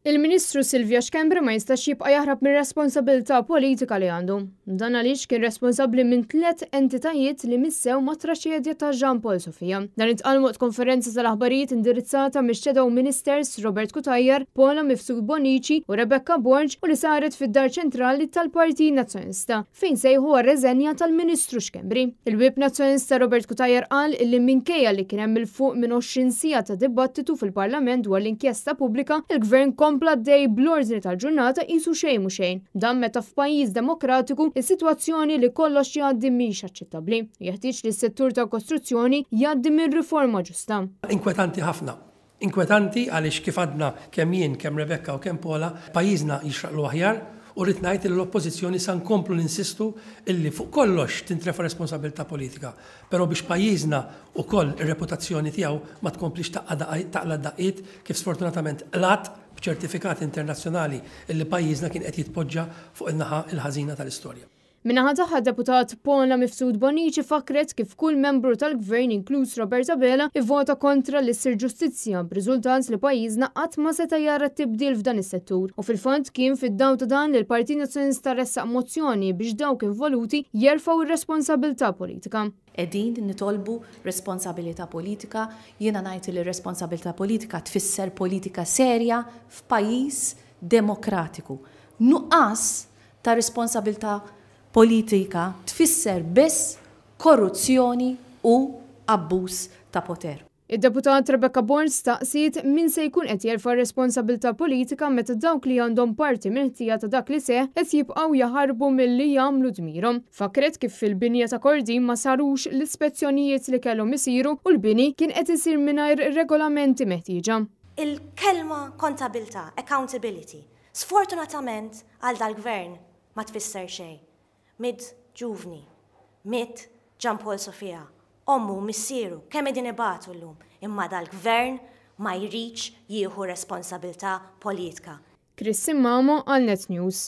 Il-Ministru Silvia Xkembri ma jistax jibqa' jaħrab mir-responsabilità politika li għandu. Dan għaliex kien responsabbli minn 3 entitajiet li missew ma' traċedja ta' Jean Paul Sofia. Dan itqal waqt konferenza tal-aħbarijiet indirizzata mix-Shadow Ministers Robert Kutajjar, Paula Mifsud Bonici u Rebecca Borg u li saret fid-Dar Ċentrali tal-Partit Nazzjonista fejn sejħu għar-reżenja tal-Ministru Xkembri. Il-Wip Nazzjonista Robert Kutajjar qal illi minkejja li kien hemm il-fuq minn 20 sija ta' dibattitu fil-Parlament dwar l-inkjesta pubblika, il-Gvern kompla dej bl-ordni tal-ġurnata qisu xejn mhu xejn. Dan meta f'pajjiż demokratiku is-sitwazzjoni li kollox jgħaddi mhix aċċettabbli. Jeħtieġ li s-settur tal-kostruzzjoni jgħaddi minn riforma ġusta. Inkwetanti ħafna. Inkwetanti għaliex kif għadna kemm jien, kemm Rebecca u kemm Paula, pajjiżna jixraqlu aħjar u rrid ngħid li l-oppożizzjoni sa nkomplu ninsistu illi fuq kollox tintrefa responsabilità politika. Però biex pajjiżna wkoll ir-reputazzjoni tiegħu ma tkomplix taqla daqqiet kif sfortunatament qlat b'ċertifikati internazzjonali illi pajjiżna kien qed jitpoġġa fuq in-naħa il-ħażina tal-istorja. Minnaħa tagħha deputat Paula Mifsud Bonici fakret kif kull membru tal-Gvern inkluż Roberta Bela ivvota kontra li ssir ġustizzja b'riżultat li pajjiżna qatt ma seta' jara tibdil f'dan is-settur. U fil-fond kien fid-dawl ta' dan li l-Partit Nazzjonista ressaq mozzjoni biex dawk involuti jerfgħu ir-responsabilità politika. Qegħdin nitolbu responsabilità politika, jiena ngħid li responsabilità politika tfisser politika serja f'pajjiż demokratiku. Nuqqas ta' responsabilità politika tfisser biss korruzzjoni u abbuż ta' poter. Id-deputat Rebecca Borg staqsiet min se jkun qed jerfa' responsabilità politika meta dawk li għandhom parti mill-ħtija ta' dak li seħ qed jibqgħu jaħarbu milli jagħmlu dmirhom. Fakret kif fil-binja ta' Kordin ma sarux l-ispezzjonijiet li kellhom isiru u l-bini kien qed isir mingħajr regolamenti meħtieġa. Il-kelma kontabilità, accountability, sfortunatament għal dal-gvern ma tfisser xejn. Mid ġuvni, mid Jean Paul Sofia, ommu missieru, kemm qegħdin ibatu llum, imma dal-gvern ma jridx jieħu responsabilità politika. Chris Simmamo għal Net News.